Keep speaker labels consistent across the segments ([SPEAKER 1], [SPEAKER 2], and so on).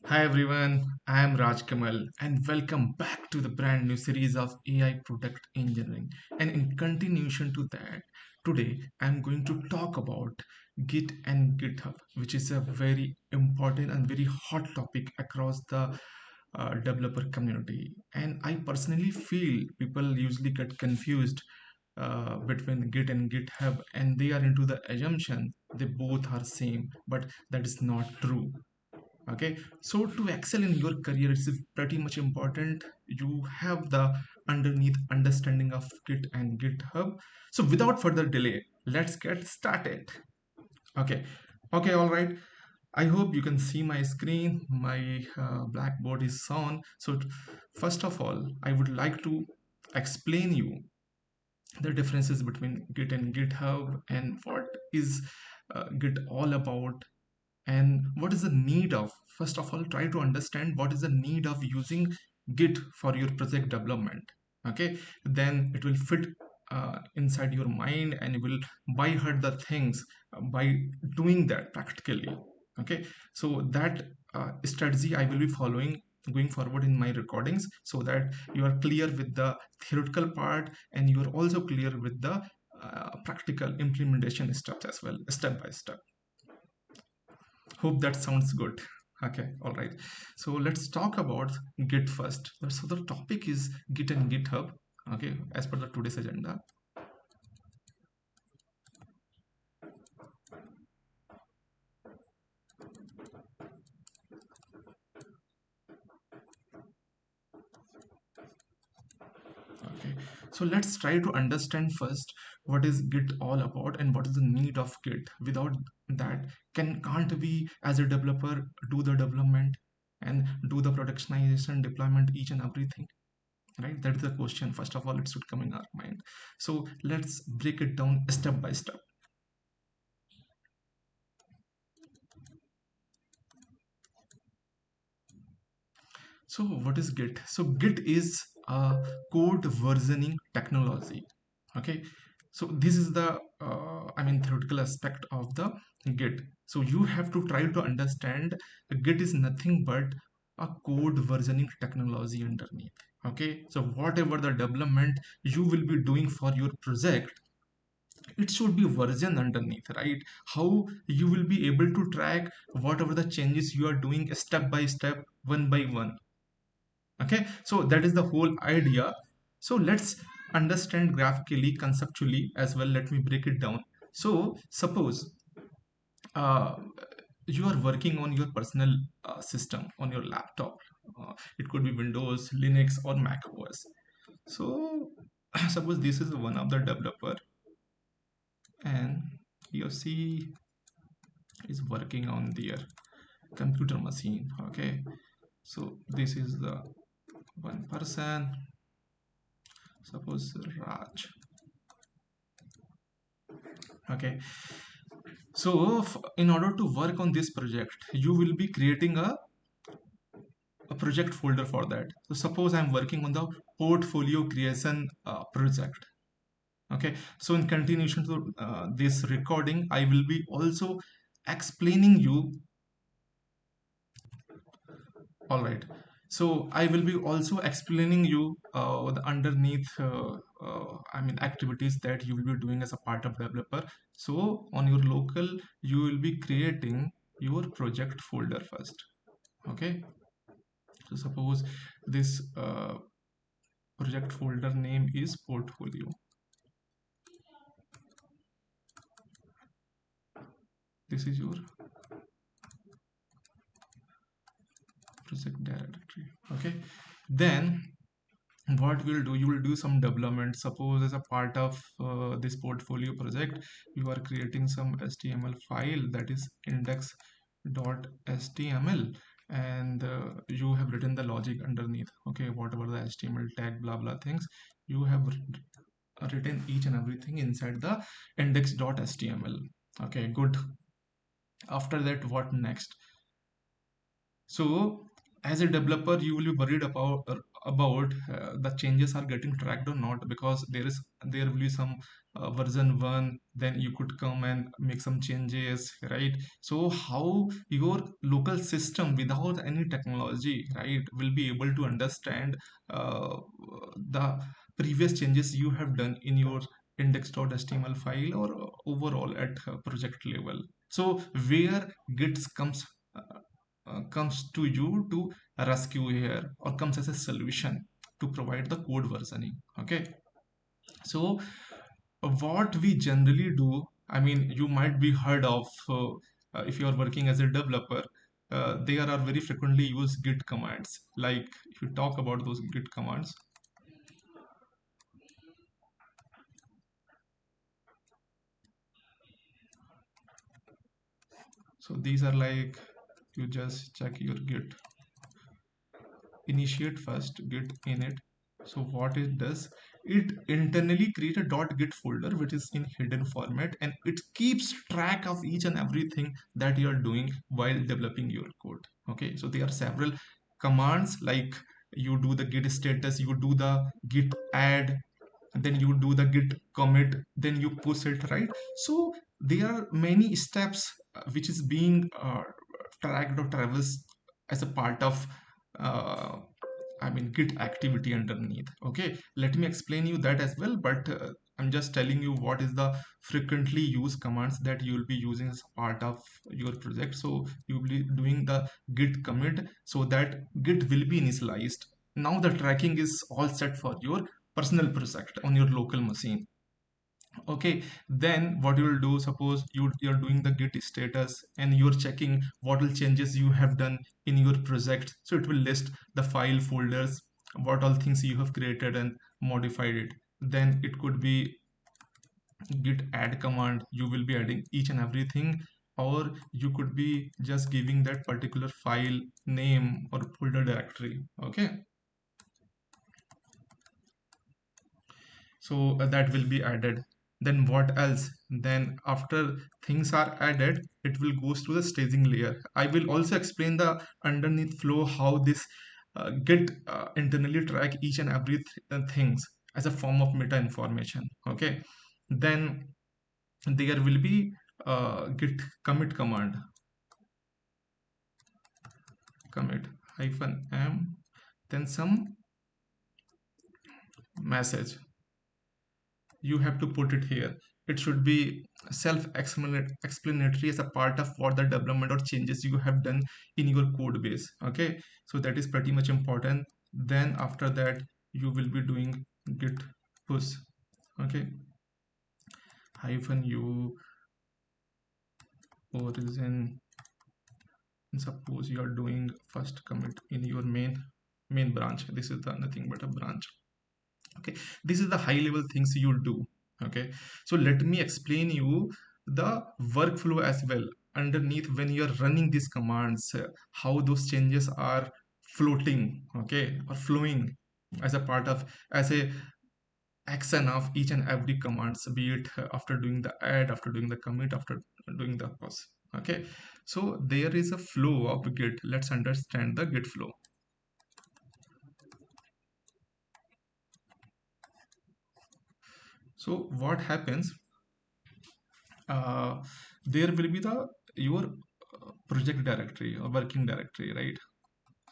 [SPEAKER 1] Hi everyone, I am Rajkamal and welcome back to the brand new series of AI product engineering. And in continuation to that, today I'm going to talk about Git and GitHub, which is a very important and very hot topic across the developer community. And I personally feel people usually get confused between Git and GitHub, and they are into the assumption they both are same, but that is not true. Okay, so to excel in your career, it's pretty much important you have the underneath understanding of Git and GitHub. So without further delay, let's get started. Okay, okay, all right. I hope you can see my screen. My blackboard is on. So first of all, I would like to explain you the differences between Git and GitHub and what is Git all about and what is the need of. First of all, try to understand what is the need of using Git for your project development. Okay, then it will fit inside your mind and you will by heart the things by doing that practically. Okay, so that strategy I will be following going forward in my recordings so that you are clear with the theoretical part and you are also clear with the practical implementation steps as well, step by step. Hope that sounds good. Okay, all right. So let's talk about Git first. So the topic is Git and GitHub. Okay, as per the today's agenda. Okay, so let's try to understand first what is Git all about and what is the need of Git. Without that, can't we as a developer do the development and do the productionization, deployment, each and everything? Right, that is the question. First of all, it should come in our mind. So let's break it down step by step. So what is Git? So Git is a code versioning technology. Okay. So this is the theoretical aspect of the Git. So you have to try to understand Git is nothing but a code versioning technology underneath. Okay. So whatever the development you will be doing for your project, it should be version underneath, right? How you will be able to track whatever the changes you are doing step by step, one by one. Okay, so that is the whole idea. So let's understand graphically, conceptually as well. Let me break it down. So suppose uh, you are working on your personal system on your laptop. It could be Windows, Linux, or Mac OS. So suppose this is one of the developer and you see is working on their computer machine. Okay, so this is the one person, suppose Raj. Okay, so in order to work on this project you will be creating a project folder for that. So suppose I'm working on the portfolio creation project. Okay, so in continuation to this recording I will be also explaining you. All right, so I will be also explaining you the underneath activities that you will be doing as a part of developer. So on your local you will be creating your project folder first. Okay, so suppose this project folder name is portfolio. This is your project directory. Okay, then what we'll do, you will do some development. Suppose as a part of this portfolio project you are creating some HTML file, that is index.html, and you have written the logic underneath. Okay, whatever the HTML tag blah blah things you have written each and everything inside the index.html. Okay, good. After that, what next? So as a developer you will be worried about the changes are getting tracked or not, because there will be some version 1, then you could come and make some changes, right? So how your local system without any technology, right, will be able to understand uh, the previous changes you have done in your index.html file or overall at project level. So where git comes to you to rescue here, or comes as a solution to provide the code versioning. Okay, so what we generally do, I mean, you might be heard of, if you are working as a developer, there are very frequently used git commands. Like if you talk about those git commands, so these are like, you just check your git initiate first git init. So what it does, it internally create a .git folder which is in hidden format, and it keeps track of each and everything that you are doing while developing your code. Okay, so there are several commands, like you do the git status, you do the git add, then you do the git commit, then you push it, right? So there are many steps which is being tracked or traversed as a part of uh, I mean git activity underneath. Okay, let me explain you that as well, but I'm just telling you what is the frequently used commands that you will be using as part of your project. So you will be doing the git commit, so that git will be initialized. Now the tracking is all set for your personal project on your local machine. Okay, then what you will do, suppose you're doing the git status and you're checking what all changes you have done in your project, so it will list the file folders, what all things you have created and modified it. Then it could be git add command, you will be adding each and everything, or you could be just giving that particular file name or folder directory. Okay, so that will be added. Then what else, then after things are added, it will goes to the staging layer. I will also explain the underneath flow, how this git internally track each and every things as a form of meta information. Okay, then there will be git commit command, commit -m, then some message you have to put it here. It should be self-explanatory as a part of what the development or changes you have done in your code base. Okay, so that is pretty much important. Then after that, you will be doing git push. Okay, -u origin. Suppose you are doing first commit in your main branch. This is the nothing but a branch. Okay, this is the high level things you do. Okay, so let me explain you the workflow as well underneath when you are running these commands, how those changes are floating, okay, or flowing as a part of, as a action of each and every commands, be it after doing the add, after doing the commit, after doing the push. Okay, so there is a flow of git. Let's understand the git flow. So what happens, uh, there will be the your project directory or working directory, right?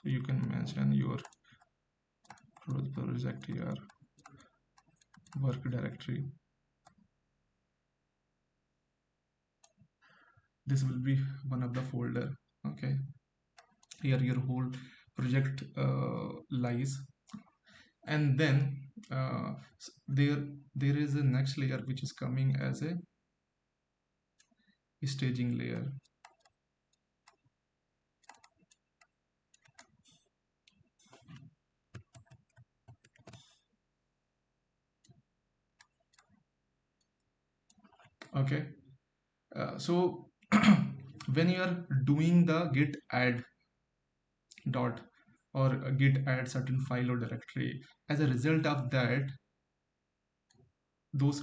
[SPEAKER 1] So you can mention your project here, work directory. This will be one of the folder. Okay, here your whole project lies, and then there is a next layer which is coming as a staging layer. Okay, so when you are doing the git add dot, or git add certain file or directory, as a result of that, those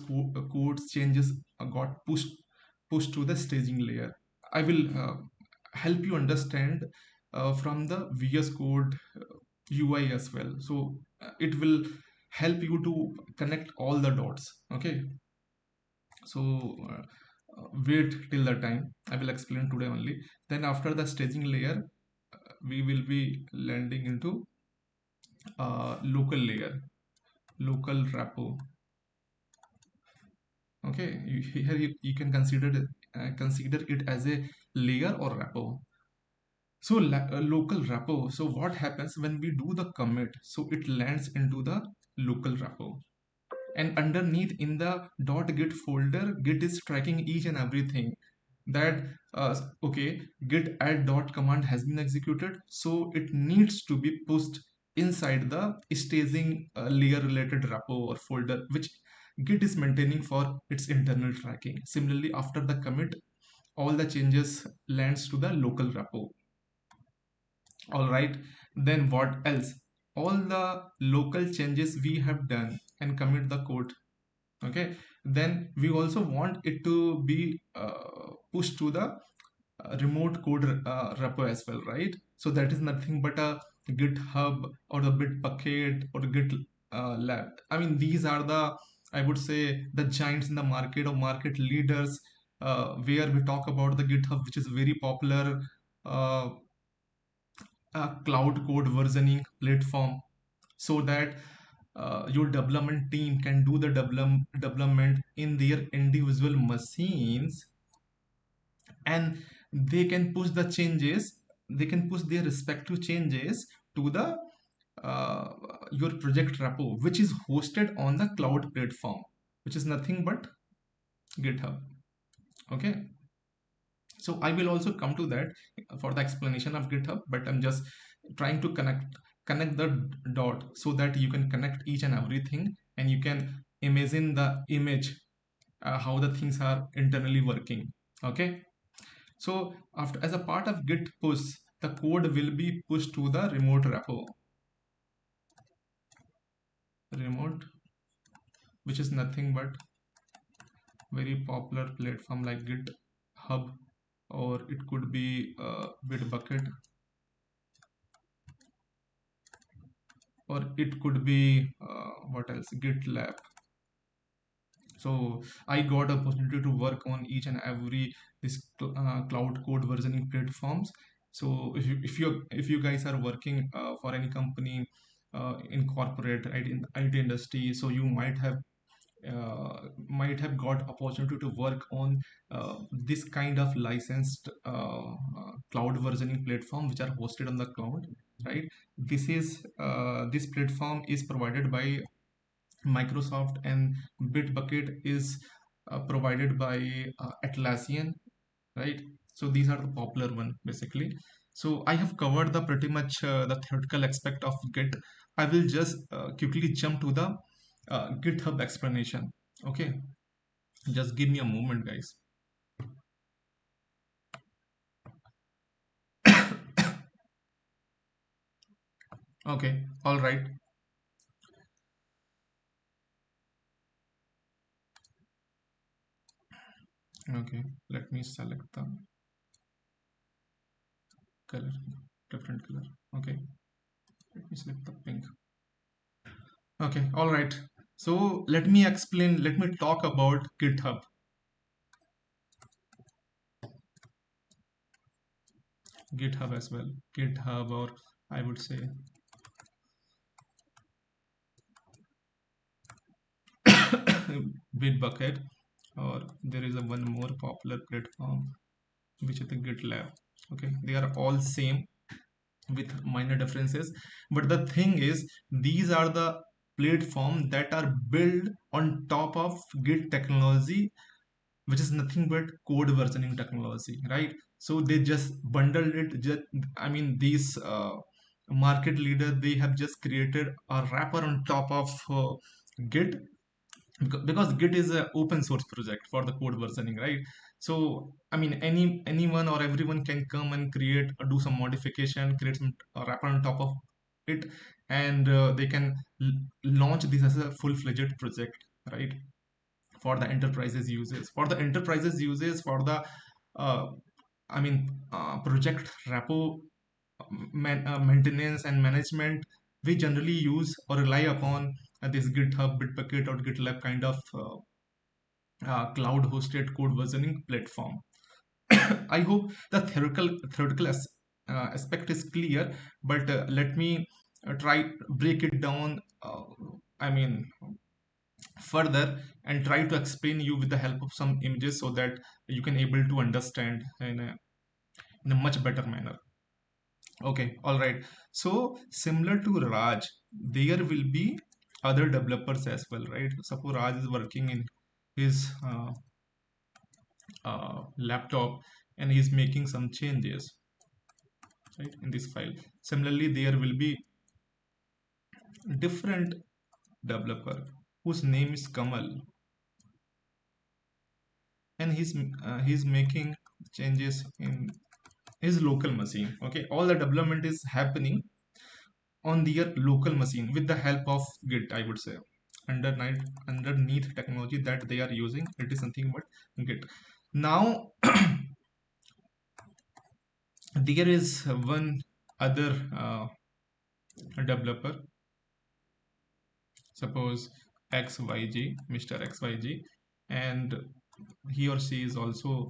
[SPEAKER 1] codes changes got pushed to the staging layer. I will help you understand from the VS Code UI as well. So it will help you to connect all the dots. Okay, so wait till the time. I will explain today only. Then after the staging layer, we will be landing into local layer, local repo. Okay, here you can consider it as a layer or repo. So local repo. So what happens when we do the commit? So it lands into the local repo, and underneath in the .git folder, Git is tracking each and everything that okay, git add dot command has been executed, so it needs to be pushed inside the staging layer related repo or folder which Git is maintaining for its internal tracking. Similarly, after the commit, all the changes lands to the local repo. All right, then what else? All the local changes we have done and commit the code. Okay, then we also want it to be pushed to the remote code repo as well, right? So that is nothing but a GitHub or the Bitbucket or Git lab. I mean, these are the, I would say, the giants in the market or market leaders, where we talk about the GitHub, which is very popular uh, cloud code versioning platform, so that your development team can do the development in their individual machines, and they can push the changes, they can push their respective changes to the uh, your project repo, which is hosted on the cloud platform, which is nothing but GitHub. Okay, so I will also come to that for the explanation of GitHub, but I'm just trying to connect the dot so that you can connect each and everything, and you can imagine the image, how the things are internally working. Okay, so after, as a part of git push, the code will be pushed to the remote repo, remote, which is nothing but very popular platform like GitHub, or it could be Bitbucket, or it could be what else, GitLab. So I got opportunity to work on each and every this cloud code versioning platforms. So if you guys are working for any company in corporate, right, in the IT industry, so you might have got opportunity to work on this kind of licensed cloud versioning platform which are hosted on the cloud, right? This platform is provided by Microsoft, and Bitbucket is provided by Atlassian, right? So these are the popular one basically. So I have covered the pretty much the theoretical aspect of Git. I will just quickly jump to the GitHub explanation. Okay, just give me a moment, guys. Okay, all right. Okay, let me select the color, different color. Okay, let me select the pink. Okay, all right. So let me talk about GitHub. GitHub as well. GitHub, or I would say Bitbucket, or there is a one more popular platform which is the GitLab. Okay, they are all same with minor differences, but the thing is, these are the platform that are built on top of Git technology, which is nothing but code versioning technology, right? So they just bundled it. Just, I mean, these market leader, they have just created a wrapper on top of Git, because Git is an open source project for the code versioning, right? So I mean, anyone or everyone can come and create, do some modification, create some wrapper on top of it, and they can launch this as a full-fledged project, right? For the enterprises uses, for the uh, I mean project repo maintenance and management, we generally use or rely upon this GitHub, Bitbucket, or GitLab kind of cloud hosted code versioning platform. I hope the theoretical aspect is clear, but let me try break it down. I mean, further, and try to explain you with the help of some images so that you can able to understand in a much better manner. Okay, all right. So similar to Raj, there will be other developers as well, right? Suppose Raj is working in his laptop and he's making some changes, right, in this file. Similarly, there will be different developer whose name is Kamal, and he's making changes in his local machine. Okay, all the development is happening on their local machine with the help of Git, I would say. Underneath technology that they are using, it is nothing but Git. Now, there is one other developer, suppose XYG, Mr. XYG, and he or she is also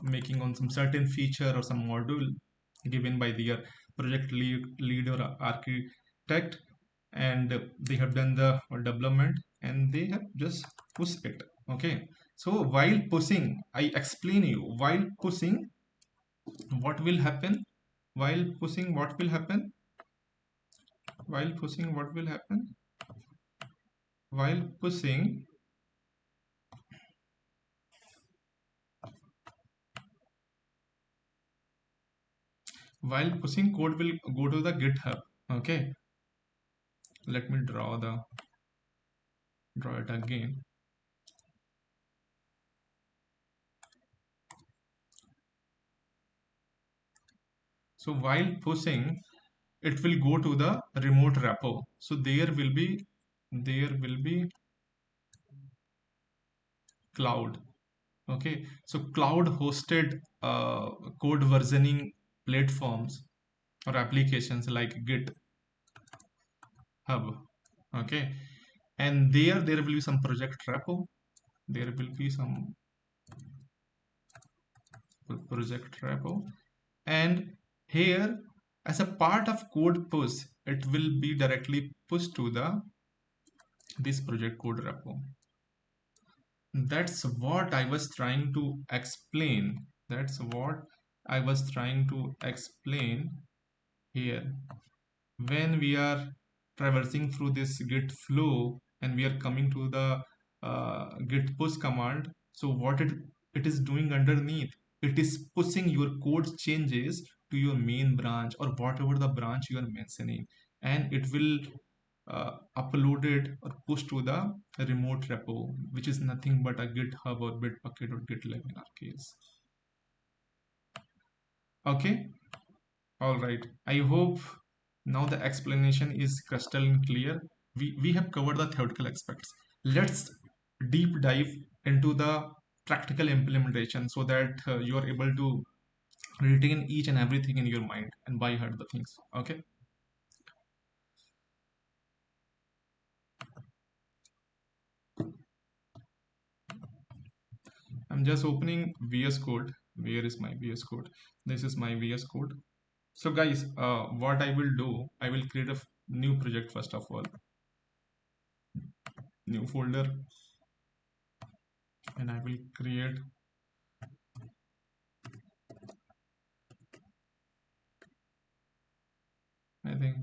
[SPEAKER 1] making on some certain feature or some module given by their lead or architect, and they have done the development and they have just pushed it. Okay, so while pushing, I explain you, while pushing what will happen, while pushing what will happen, while pushing what will happen, while pushing, while pushing code will go to the GitHub. Okay, let me draw it again. So while pushing, it will go to the remote repo. So there will be cloud. Okay, so cloud hosted code versioning platforms or applications like GitHub. Okay, and there will be some project repo. There will be some project repo, and here, as a part of code push, it will be directly pushed to the this project code repo. That's what I was trying to explain. That's what I was trying to explain here. When we are traversing through this git flow and we are coming to the git push command, so what it is doing underneath, it is pushing your code changes to your main branch or whatever the branch you are mentioning, and it will uploaded or pushed to the remote repo, which is nothing but a GitHub or Bitbucket or GitLab in our case. Okay, all right. I hope now the explanation is crystal clear. We have covered the theoretical aspects. Let's deep dive into the practical implementation so that you are able to retain each and everything in your mind and by heart the things. Okay. I'm just opening VS Code. Where is my VS Code? This is my VS Code. So guys, what I will do, I will create a new project first of all, new folder, and I will create, I think,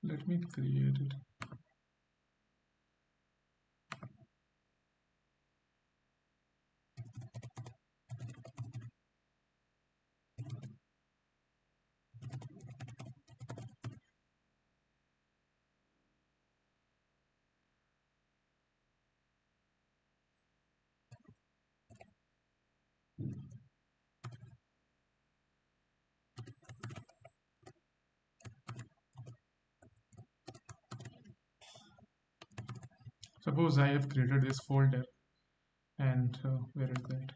[SPEAKER 1] let me create it. Suppose I have created this folder, and where is that?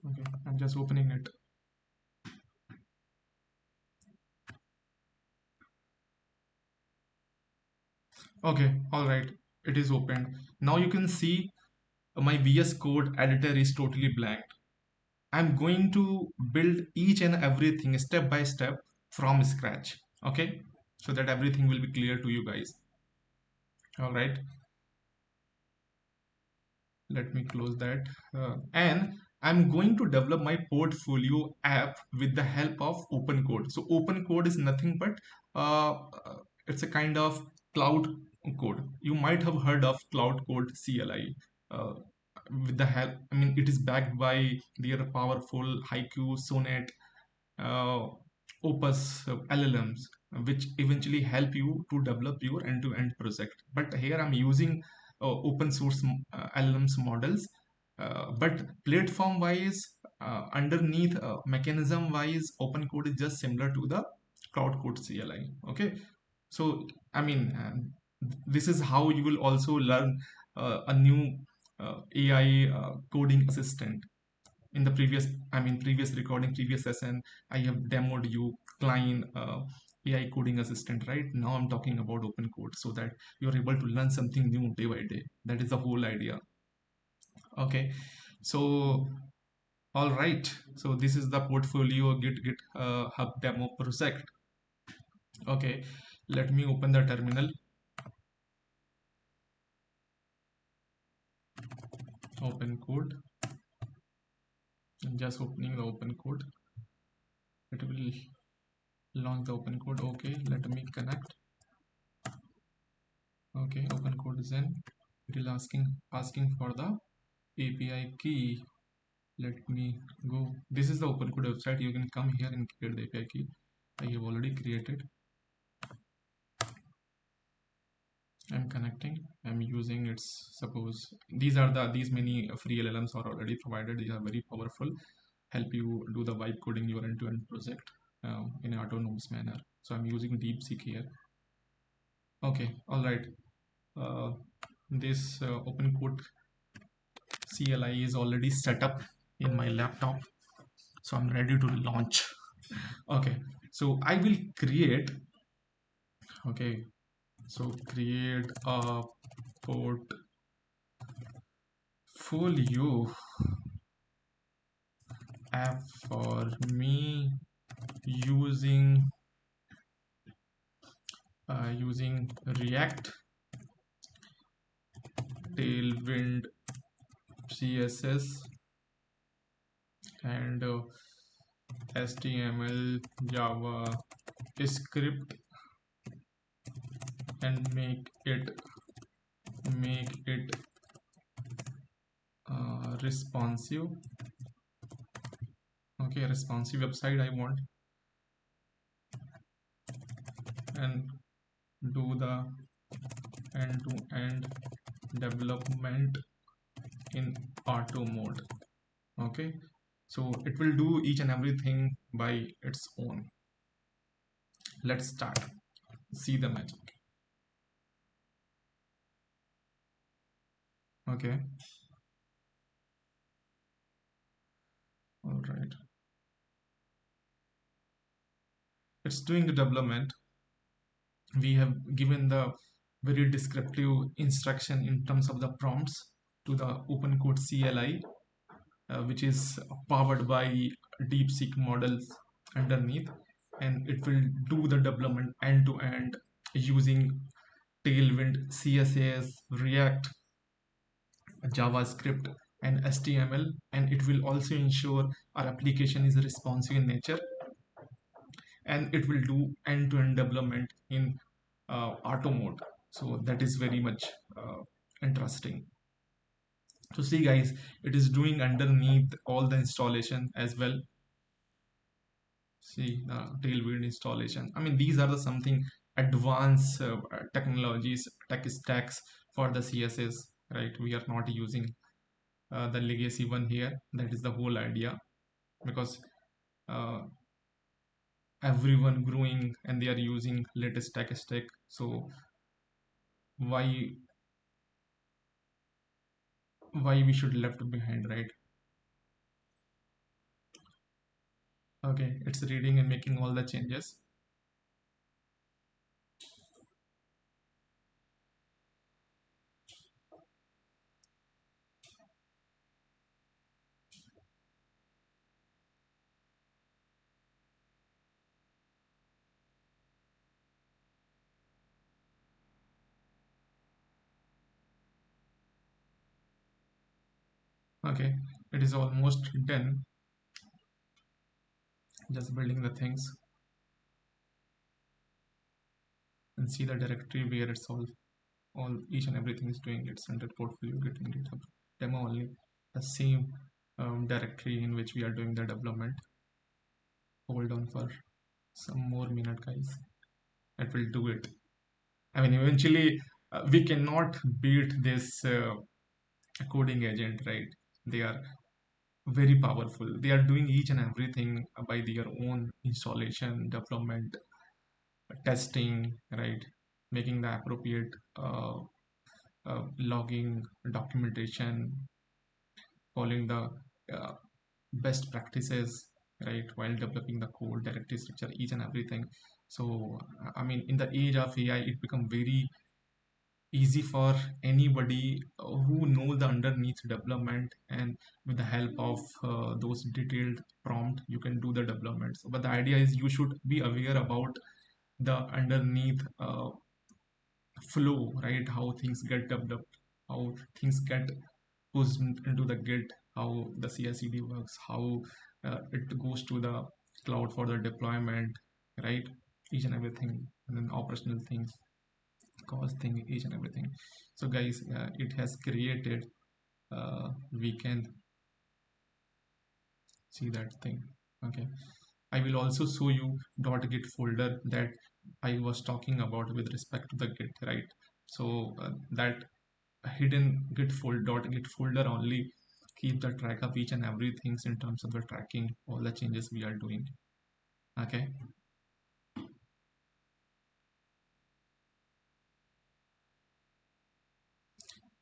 [SPEAKER 1] Okay, I'm just opening it. Okay, all right. It is opened. Now you can see my VS Code editor is totally blank. I'm going to build each and everything step by step from scratch. Okay, so that everything will be clear to you guys. All right, let me close that. And I'm going to develop my portfolio app with the help of open code. So open code is nothing but uh, it's a kind of cloud code. You might have heard of cloud code CLI. uh, with the help, I mean, it is backed by their powerful haiku sonnet uh, opus LLMs, which eventually help you to develop your end-to-end project. But here I'm using open source LLMs models, but platform wise, underneath mechanism wise, open code is just similar to the cloud code CLI. Okay, so I mean, this is how you will also learn a new AI coding assistant. In the previous, I mean, previous recording, previous session, I have demoed you Klein AI coding assistant. Right now I'm talking about open code, so that you're able to learn something new day by day. That is the whole idea. Okay, so all right, so this is the portfolio git hub demo project. Okay, let me open the terminal. Open code. I'm just opening the open code. It will launch the open code. Okay, let me connect. Okay, open code is in. It is asking for the API key. Let me go. This is the open code website. You can come here and create the API key. I have already created. I'm connecting. I'm using its, suppose these are these many free LLMs are already provided. They are very powerful. Help you do the vibe coding your end-to-end project in an autonomous manner. So I'm using DeepSeek here. Okay, all right. Uh, this open code CLI is already set up in my laptop, so I'm ready to launch. Okay, so I will create. Okay, so create a portfolio app for me using using React, Tailwind, CSS, and HTML, Java, script, and make it responsive. Okay, responsive website I want, and do the end-to-end development in auto mode. Okay, so it will do each and everything by its own. Let's start. See the magic. Okay, all right. It's doing the development. We have given the very descriptive instruction in terms of the prompts to the open code CLI, which is powered by DeepSeek models underneath, and it will do the development end to end using Tailwind, CSS, React, JavaScript, and HTML, and it will also ensure our application is responsive in nature, and it will do end-to-end development in auto mode. So that is very much interesting. So see guys, it is doing underneath all the installation as well. See the Tailwind installation. I mean, these are the something advanced technologies, tech stacks for the CSS, right? We are not using the legacy one here. That is the whole idea, because uh, everyone growing and they are using latest tech stack. So why we should left behind, right? Okay, it's reading and making all the changes. Okay, it is almost done. Just building the things and see the directory where it's all each and everything is doing. It's under portfolio git and github demo only, the same directory in which we are doing the development. Hold on for some more minute, guys. It will do it. I mean, eventually we cannot beat this coding agent, right? They are very powerful. They are doing each and everything by their own installation, development, testing, right? Making the appropriate logging, documentation, following the uh, best practices, right? While developing the code, directory structure, each and everything. So, I mean, in the age of AI, it become very easy for anybody who know the underneath development, and with the help of those detailed prompt you can do the developments. But the idea is you should be aware about the underneath flow, right? How things get developed, how things get pushed into the git, how the CI/CD works, how it goes to the cloud for the deployment, right? Each and everything, and then operational things, cost thing, each and everything. So guys, it has created, we can see that thing. Okay, I will also show you .git folder that I was talking about with respect to the git, right? So that hidden .git folder only keep the track of each and everything in terms of the tracking all the changes we are doing. Okay,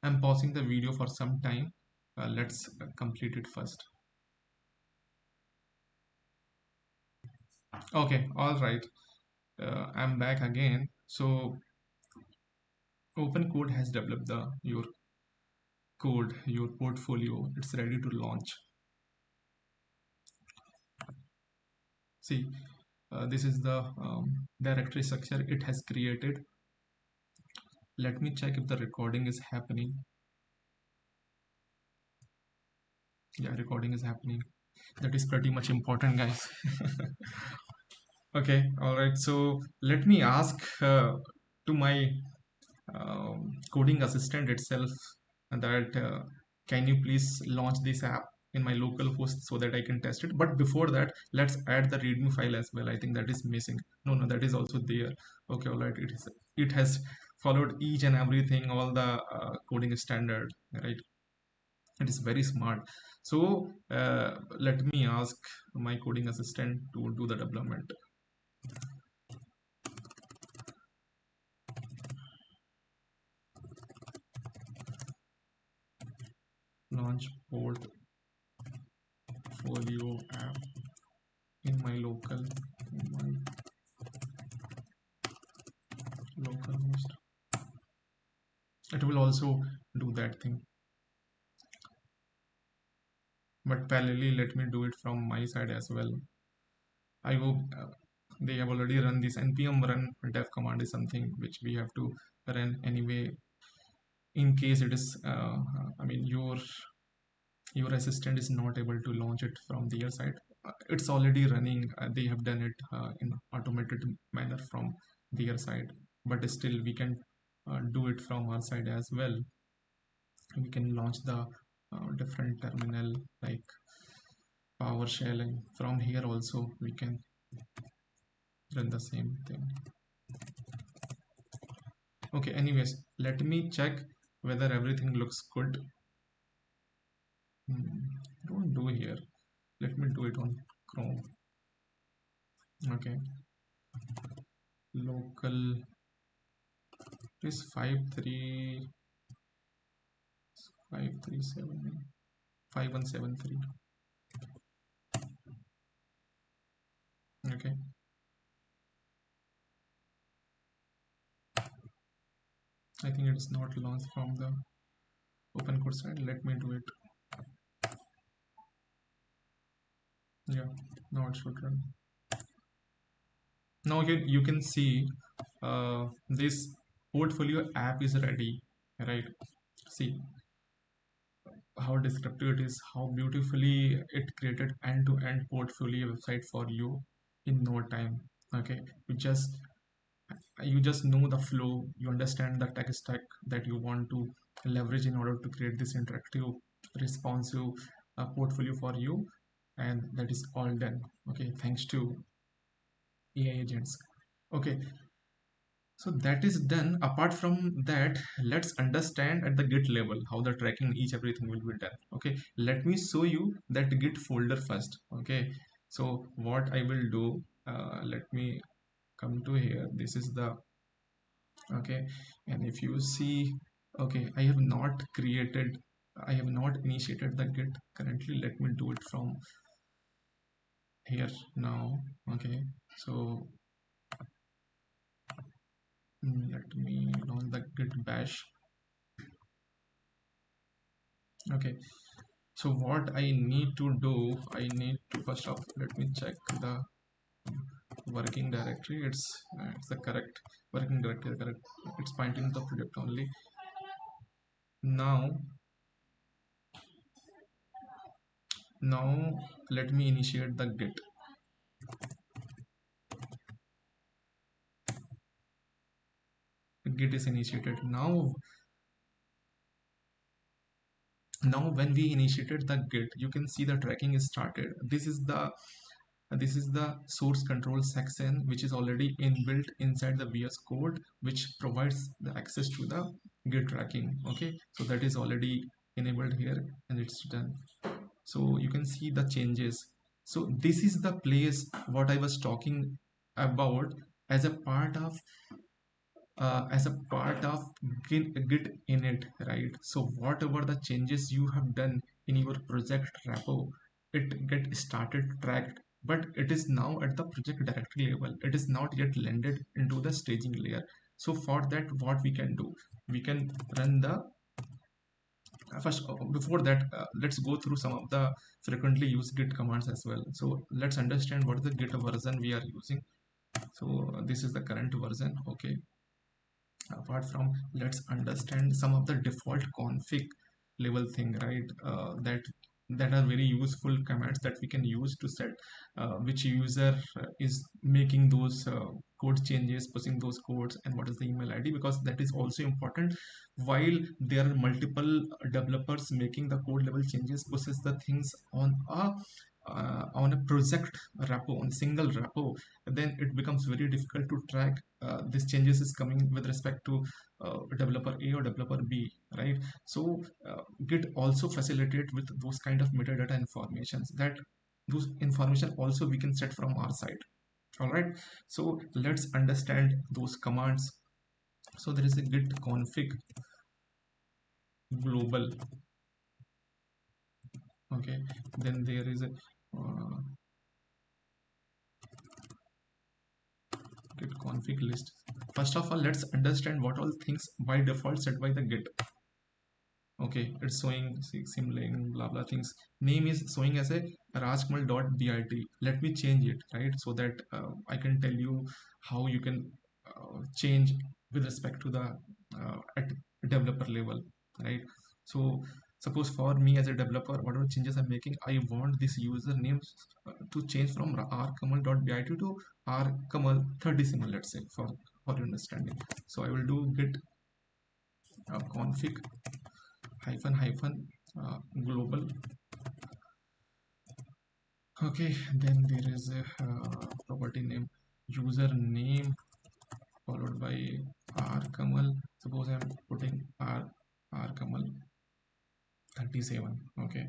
[SPEAKER 1] I'm pausing the video for some time. Let's complete it first. Okay, all right. I'm back again. So OpenCode has developed the your code, your portfolio. It's ready to launch. See, this is the directory structure it has created. Let me check if the recording is happening. Yeah, recording is happening. That is pretty much important, guys. Okay, all right. So let me ask to my coding assistant itself that can you please launch this app in my local host so that I can test it. But before that, let's add the readme file as well. I think that is missing. No, no, that is also there. Okay, all right. It has followed each and everything, all the coding standard, right? It is very smart. So let me ask my coding assistant to do the development. Launch portfolio app in my local host. It will also do that thing, but parallelly let me do it from my side as well. I hope they have already run this npm run dev command is something which we have to run anyway in case it is I mean your assistant is not able to launch it from their side. It's already running. They have done it in automated manner from their side, but still we can do it from our side as well. We can launch the different terminal like PowerShell, and from here also we can run the same thing. Okay, anyways, let me check whether everything looks good. Don't do here. Let me do it on Chrome. Okay, local is 5375173. Okay, I think it is not launched from the open code side. Let me do it. Yeah, now it should run. Now you can see this portfolio app is ready, right? See, how descriptive it is, how beautifully it created end-to-end portfolio website for you in no time. Okay, you just you just know the flow, you understand the tech stack that you want to leverage in order to create this interactive, responsive portfolio for you, and that is all done. Okay, thanks to AI agents. Okay, so that is done. Apart from that, let's understand at the Git level how the tracking each everything will be done. Okay, let me show you that Git folder first. Okay, so what I will do, let me come to here. This is the okay, and if you see, okay, I have not initiated the Git currently. Let me do it from here now. Okay, so let me launch the Git bash. Okay, so what I need to do, I need to first off, let me check the working directory. It's the correct working directory, correct. It's pointing to the project only. Now, now let me initiate the Git. Git is initiated. Now when we initiated the Git, you can see the tracking is started. This is the source control section, which is already inbuilt inside the VS Code, which provides the access to the Git tracking. Okay, so that is already enabled here and it's done. So you can see the changes. So this is the place what I was talking about as a part of Git init, right? So whatever the changes you have done in your project repo, it get started tracked, but it is now at the project directory level. It is not yet landed into the staging layer. So for that, what we can do, we can run the first before that, let's go through some of the frequently used Git commands as well. So let's understand what is the Git version we are using. So this is the current version. Okay, apart from, let's understand some of the default config level thing, right? That are very useful commands that we can use to set which user is making those code changes, pushing those codes, and what is the email ID, because that is also important. While there are multiple developers making the code level changes, pushes the things on a project repo, on single repo, then it becomes very difficult to track these changes is coming with respect to developer A or developer B, right? So Git also facilitate with those kind of metadata informations, that those information also we can set from our side. All right, so let's understand those commands. So there is a git config global. Okay, then there is a git config list. First of all, let's understand what all things by default set by the Git. Okay, it's showing symlink blah blah things. Name is showing as a rajkamal.bit. Let me change it, right, so that I can tell you how you can change with respect to the at developer level, right? So suppose for me as a developer, whatever changes I'm making, I want this username to change from rkamal.bit to rkamal30 let's say, for your understanding. So I will do git config hyphen hyphen global. Okay, then there is a property name username followed by rkamal. Suppose I'm putting rkamal 37. Okay,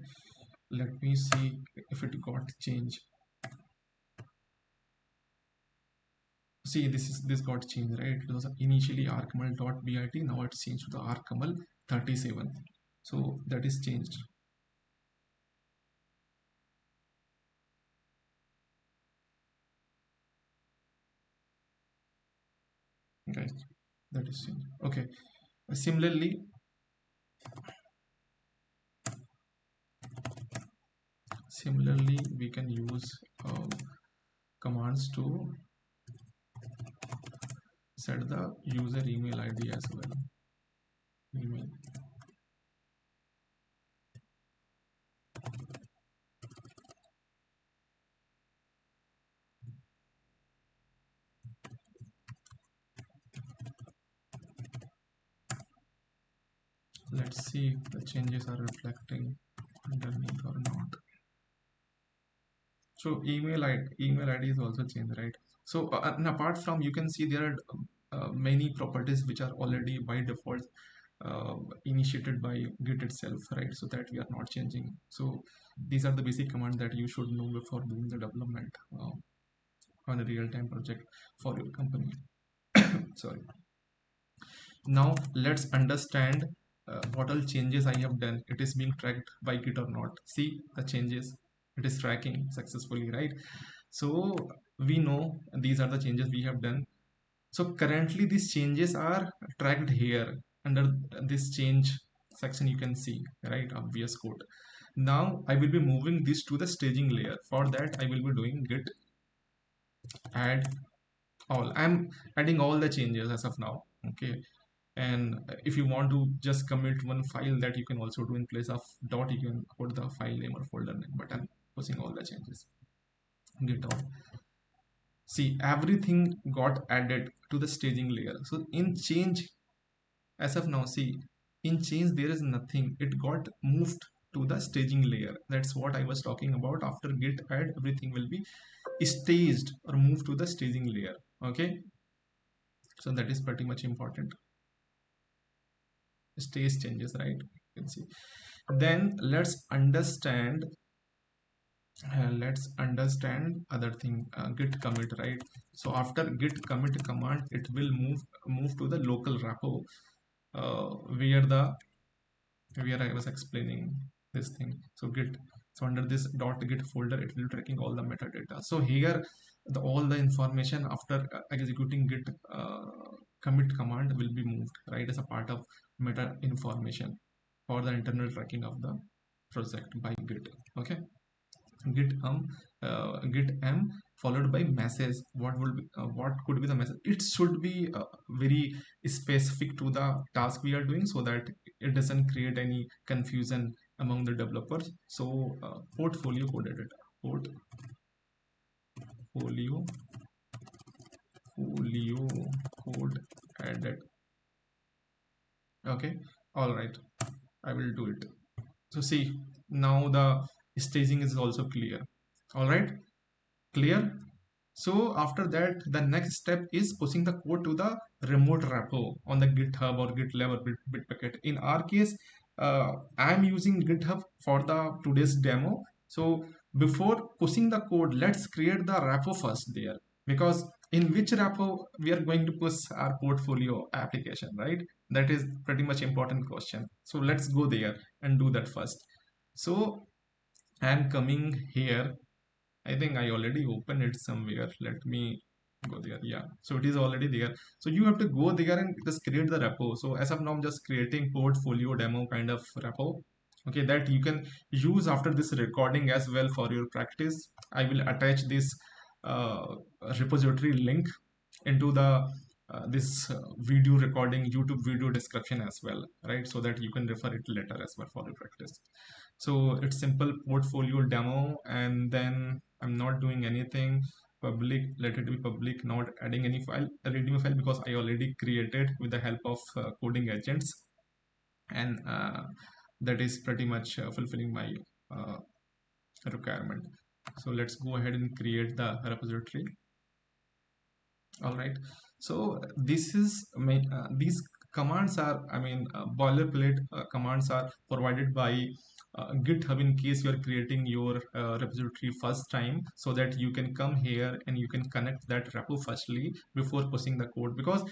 [SPEAKER 1] let me see if it got changed. See, this got changed, right? It was initially rkamal.bit, now it's changed to the rkamal 37. So that is changed. Guys, that is changed. Okay, similarly, we can use commands to set the user email ID as well. Email. Let's see if the changes are reflecting underneath or not. So email ID is also changed, right? So and apart from, you can see there are many properties which are already by default uh, initiated by Git itself, right? So that we are not changing. So these are the basic commands that you should know before doing the development on a real-time project for your company. Sorry. Now let's understand what all changes I have done. It is being tracked by Git or not. See the changes. It is tracking successfully, right? So we know these are the changes we have done. So currently these changes are tracked here under this change section. You can see, right, of vscode. Now I will be moving this to the staging layer. For that I will be doing git add all. I'm adding all the changes as of now. Okay. And if you want to just commit one file, that you can also do in place of dot. You can put the file name or folder name, but I'm pushing all the changes. Git all. See, everything got added to the staging layer. So in change, as of now, see, in change there is nothing. It got moved to the staging layer. That's what I was talking about. After git add, everything will be staged or moved to the staging layer. Okay, so that is pretty much important. Stage changes, right? You can see. Then let's understand other thing, git commit, right? So after git commit command, it will move to the local repo, where I was explaining this thing. So git, so under this .git folder, it will tracking all the metadata. So here all the information after executing git commit command will be moved, right, as a part of meta information for the internal tracking of the project by git. Okay. Git git m followed by message. What could be the message? It should be very specific to the task we are doing, so that it doesn't create any confusion among the developers. So portfolio code editor, portfolio folio code edit. Okay, all right, I will do it. So see, now the staging is also clear. All right, clear. So after that, the next step is pushing the code to the remote repo on the GitHub or GitLab or Bitbucket. In our case, I'm using GitHub for the today's demo. So before pushing the code, let's create the repo first there, because in which repo we are going to push our portfolio application, right? That is pretty much important question. So let's go there and do that first. So I'm coming here. I think I already opened it somewhere. Let me go there. Yeah, so it is already there. So you have to go there and just create the repo. So as of now, I'm just creating portfolio demo kind of repo. Okay, that you can use after this recording as well for your practice. I will attach this uh, repository link into the this video recording YouTube video description as well, right? So that you can refer it later as well for your practice. So it's simple portfolio demo, and then I'm not doing anything public. Let it be public, not adding any file, readme file, because I already created with the help of coding agents, and that is pretty much fulfilling my uh, requirement. So let's go ahead and create the repository. All right, so this is these commands are, boilerplate commands are provided by GitHub in case you are creating your repository first time, so that you can come here and you can connect that repo firstly before pushing the code, because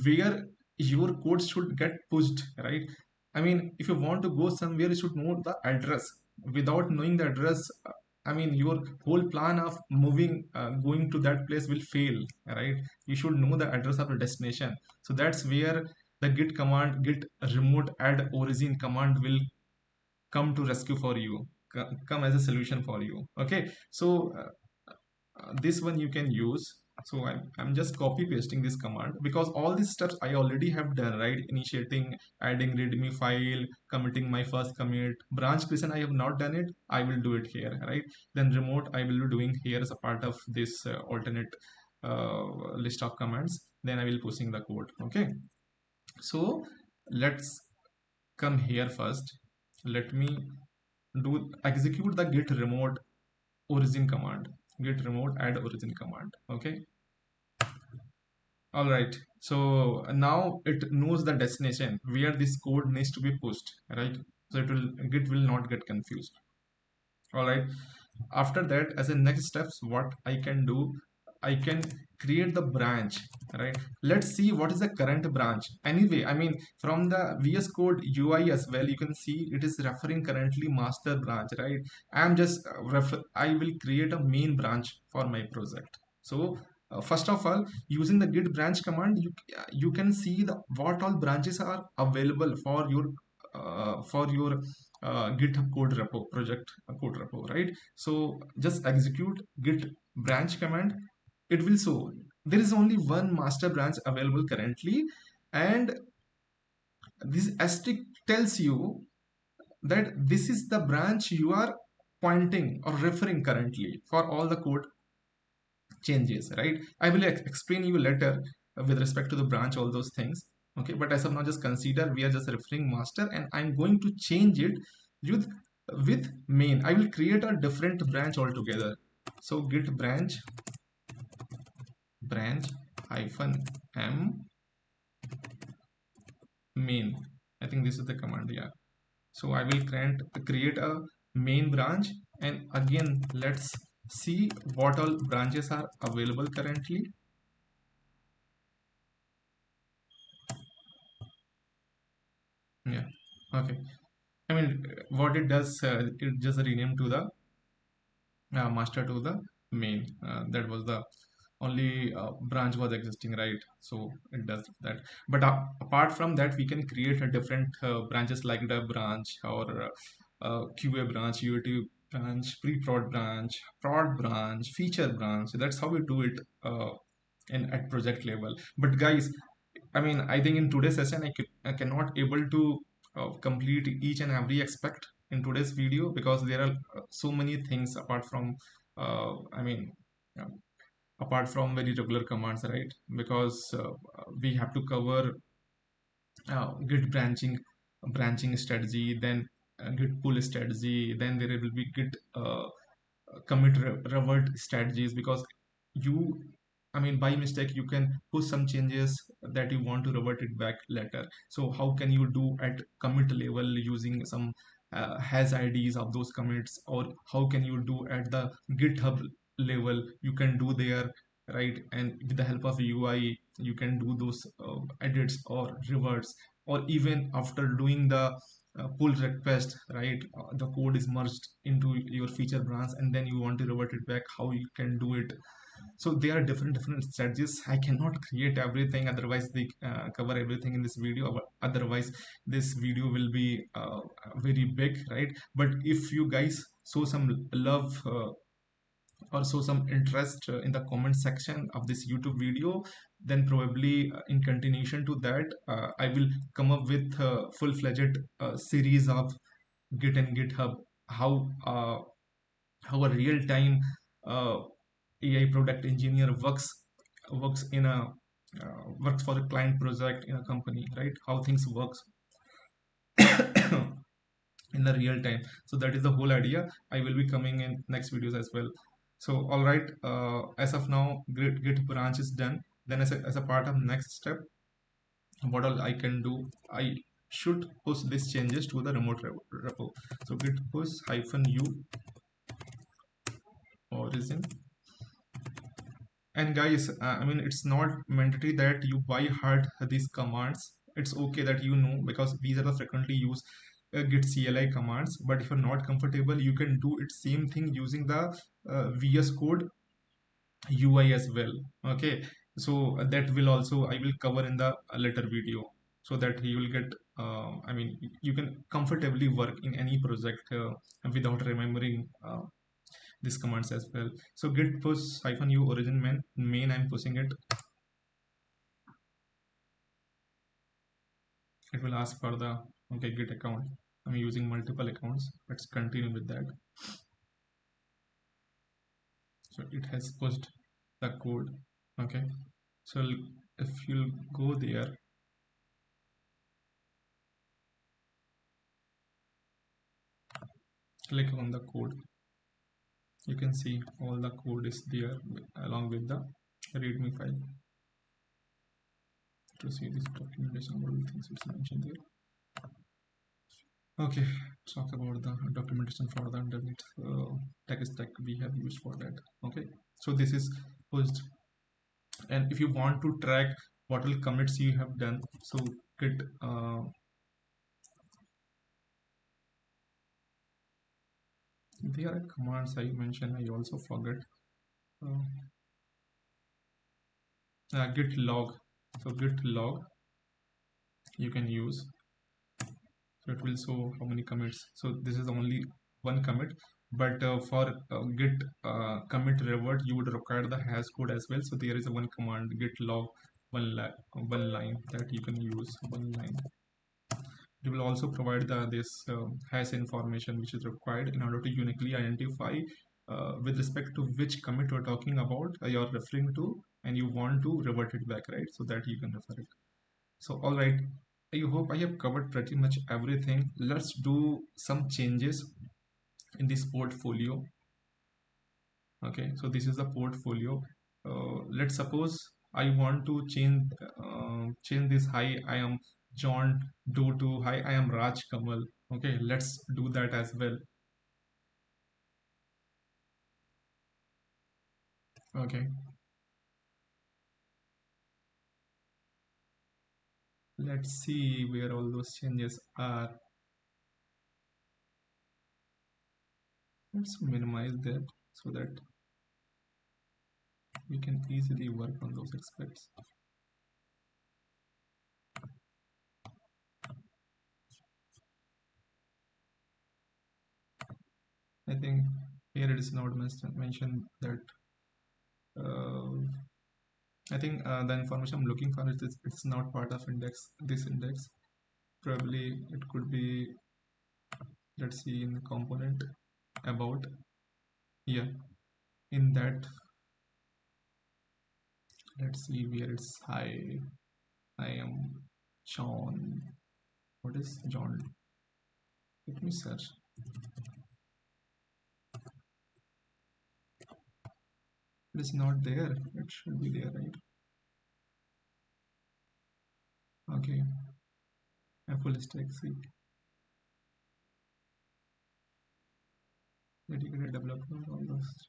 [SPEAKER 1] where your code should get pushed, right? I mean, if you want to go somewhere, you should know the address. Without knowing the address, your whole plan of going to that place will fail, right? You should know the address of the destination. So that's where the git command, git remote add origin command will come to rescue for you, come as a solution for you. Okay, so this one you can use. So I'm just copy pasting this command, because all these steps I already have done, right? Initiating, adding readme file, committing my first commit, branch creation I have not done it, I will do it here, right? Then remote I will be doing here as a part of this alternate list of commands. Then I will pushing the code. Okay, so let's come here first. Let me do execute the git remote origin command. Git remote add origin command. Okay. All right. So now it knows the destination where this code needs to be pushed, right? So it will Git will not get confused. All right. After that, as a next steps, what I can do, I can create the branch, right? Let's see what is the current branch. Anyway, I mean, from the VS Code UI as well, you can see it is referring currently master branch, right? I'm just I will create a main branch for my project. So first of all, using the git branch command, you can see the what all branches are available for your GitHub code repo project code repo, right? So just execute git branch command. It will show there is only one master branch available currently, and this asterisk tells you that this is the branch you are pointing or referring currently for all the code changes, right? I will explain you later with respect to the branch, all those things. Okay, but as of now, just consider we are just referring master, and I'm going to change it with main. I will create a different branch altogether. So git branch hyphen m main. I think this is the command. Yeah. So I will create a main branch, and again let's see what all branches are available currently. Yeah. Okay. I mean, what it does, it just rename to the master to the main. That was the only branch was existing, right? So it does that. But apart from that, we can create a different branches like the branch or QA branch, UAT branch, pre-prod branch, prod branch, feature branch. So that's how we do it in at project level. But guys, I mean, I think in today's session, I cannot able to complete each and every aspect in today's video because there are so many things apart from, I mean, uh, apart from very regular commands, right? Because we have to cover Git branching strategy, then Git pull strategy, then there will be Git commit revert strategies because you I mean by mistake you can push some changes that you want to revert it back later. So how can you do at commit level using some hash IDs of those commits, or how can you do at the GitHub level? You can do there, right? And with the help of UI you can do those edits or reverts, or even after doing the pull request, right? The code is merged into your feature branch and then you want to revert it back, how you can do it. So there are different strategies. I cannot create everything, otherwise they cover everything in this video. Otherwise this video will be very big, right? But if you guys show some love or show some interest in the comment section of this YouTube video, then probably in continuation to that, I will come up with a full-fledged series of Git and GitHub, how a real-time uh, AI product engineer works in a works for a client project in a company, right? How things works in the real time. So that is the whole idea. I will be coming in next videos as well. So all right, as of now git branch is done. Then as a part of next step, what all I can do, I should push these changes to the remote repo. So git push hyphen u origin. And guys, I mean, it's not mandatory that you by heart these commands. It's okay that you know, because these are the frequently used git CLI commands. But if you're not comfortable, you can do it same thing using the VS Code UI as well. Okay, so that will also I will cover in the later video, so that you will get. I mean, you can comfortably work in any project without remembering these commands as well. So git push hyphen u origin main I'm pushing it. It will ask for the okay git account. I'm using multiple accounts. Let's continue with that. So it has pushed the code. Okay. So if you'll go there, Click on the code. You can see all the code is there along with the readme file. To see this documentation, all the things it's mentioned there. Okay, talk about the documentation for the internet tech stack we have used for that. Okay, so this is first, and if you want to track what all commits you have done, so git there are commands I mentioned, I also forget. uh, Git log. So git log you can use, so it will show how many commits. So this is only one commit, but for git commit revert you would require the hash code as well. So there is a one command, git log one line, that you can use one line. It will also provide this hash information which is required in order to uniquely identify with respect to which commit we're talking about, you're referring to, and you want to revert it back, right? So that you can refer it. So, all right, I hope I have covered pretty much everything. Let's do some changes in this portfolio. Okay, so this is the portfolio. Let's suppose I want to change this. Hi, I am John Doe to hi, I am Raj Kamal. Okay, let's do that as well. Okay, let's see where all those changes are. Let's minimize that so that we can easily work on those aspects. I think here it is not mentioned that. I think the information I'm looking for is it's not part of index. This index probably it could be. Let's see in the component about. Yeah, in that. Let's see where it's hi. I am John. What is John? Let me search. It is not there. It should be there, right? Okay. A full stack. See, dedicated developer. All those.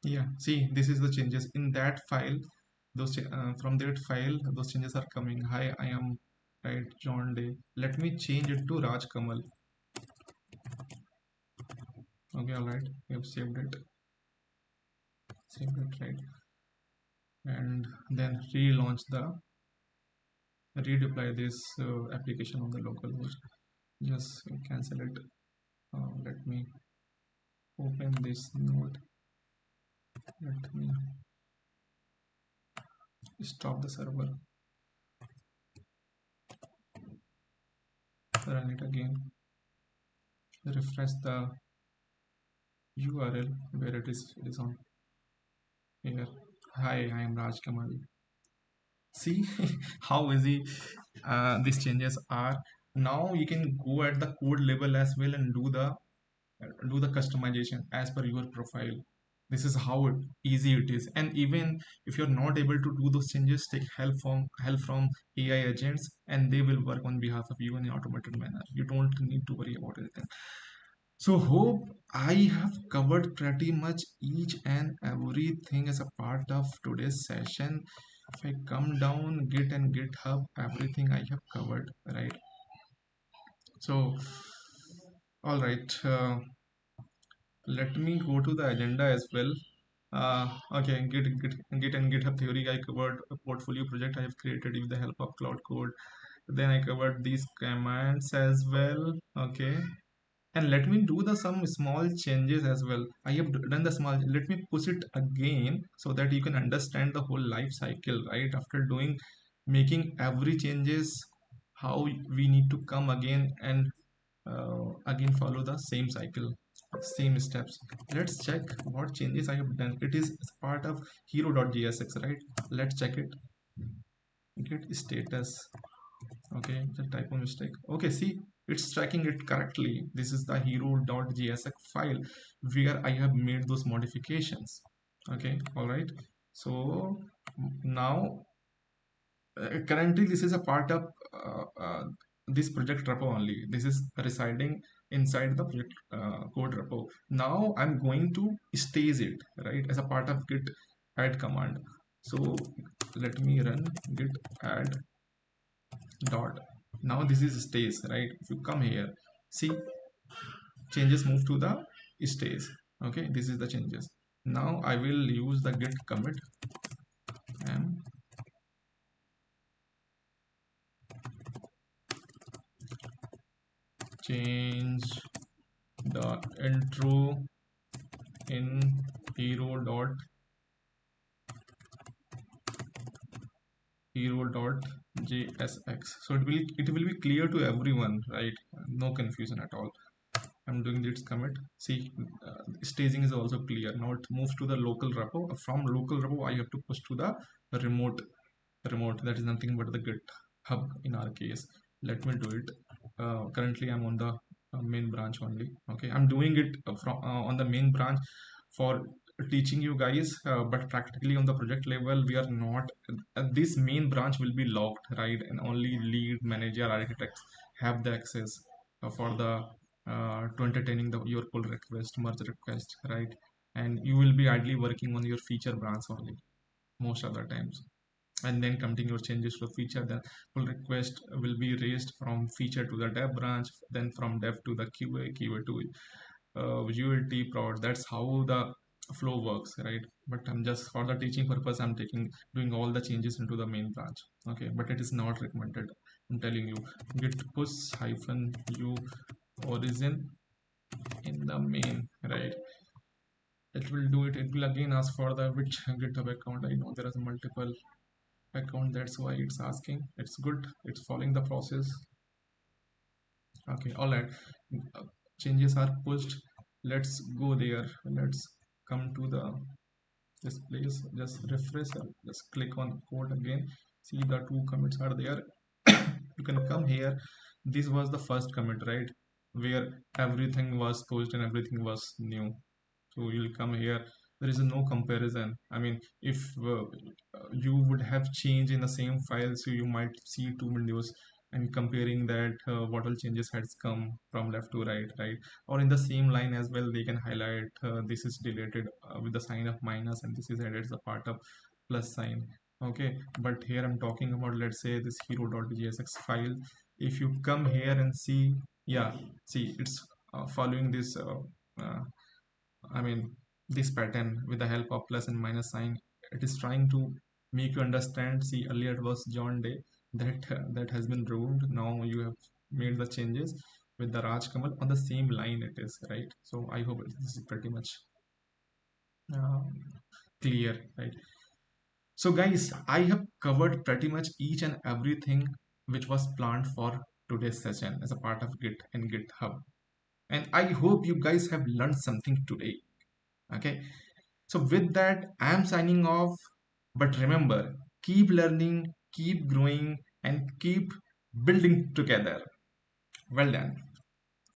[SPEAKER 1] Yeah, see, this is the changes in that file. Those from that file, those changes are coming. Hi, I am right John Day. Let me change it to Raj Kamal. Okay, all right. We have saved it right, and then relaunch the redeploy this application on the local host. Just cancel it. Let me open this node. Let me stop the server. Run it again. Refresh the URL where it is. It is on here. Hi, I am Raj Kamal. See how easy these changes are. Now you can go at the code level as well and do the customization as per your profile. This is how easy it is. And even if you're not able to do those changes, take help from AI agents, and they will work on behalf of you in an automated manner. You don't need to worry about anything. So hope I have covered pretty much each and everything as a part of today's session. If I come down Git and GitHub, everything I have covered, right? So, all right, let me go to the agenda as well. Okay, Git and GitHub theory. I covered a portfolio project I have created with the help of Cloud Code. Then I covered these commands as well. Okay, and let me do the some small changes as well. I have done the small, let me push it again so that you can understand the whole life cycle, right? After doing making every changes, how we need to come again and again follow the same cycle, same steps. Let's check what changes I have done. It is part of hero.jsx, right? Let's check it. Git status. Okay, the typo mistake. Okay, see, it's tracking it correctly. This is the hero.jsx file where I have made those modifications. Okay, all right. So now currently this is a part of this project repo only. This is residing inside the project code repo. Now I'm going to stage it, right, as a part of git add command. So let me run git add dot. Now this is stage, right? If you come here, see, changes move to the stage. Okay, this is the changes. Now I will use the git commit and change the intro in hero.jsx. So it will be clear to everyone, right? No confusion at all. I'm doing this commit. See, staging is also clear. Now it moves to the local repo. From local repo I have to push to the remote. That is nothing but the GitHub in our case. Let me do it. Currently I'm on the main branch only. Okay, I'm doing it from on the main branch for teaching you guys, but practically on the project level we are not. This main branch will be locked, right, and only lead, manager, architects have the access for the to entertaining your pull request, merge request, right? And you will be idly working on your feature branch only most of the times, and then continue your changes to the feature. Then pull request will be raised from feature to the dev branch, then from dev to the qa to ULT prod. That's how the flow works, right? But I'm just for the teaching purpose I'm doing all the changes into the main branch. Okay, but it is not recommended. I'm telling you, git push hyphen u origin in the main, right? It will do it. It will again ask for the which GitHub account. I know there is multiple account, that's why it's asking. It's good, it's following the process. Okay, all right. Uh, changes are pushed. Let's go there. Let's come to the this place. Just refresh, just click on code again. See, the two commits are there. You can come here. This was the first commit, right, where everything was pushed and everything was new. So you'll come here, there is no comparison. I mean, if you would have changed in the same file, so you might see two windows and comparing that what all changes has come from left to right, right? Or in the same line as well, they can highlight this is deleted with the sign of minus, and this is added as a part of plus sign. Okay, but here I'm talking about, let's say, this hero.jsx file. If you come here and see, yeah, see, it's following this I mean, this pattern with the help of plus and minus sign. It is trying to make you understand. See, earlier it was John Day, that has been removed. Now you have made the changes with the Raj Kamal on the same line. It is right. So I hope this is pretty much uh, clear, right? So guys, I have covered pretty much each and everything which was planned for today's session as a part of Git and GitHub. And I hope you guys have learned something today. Okay, so with that, I am signing off. But remember, keep learning, keep growing, and keep building together. Well done.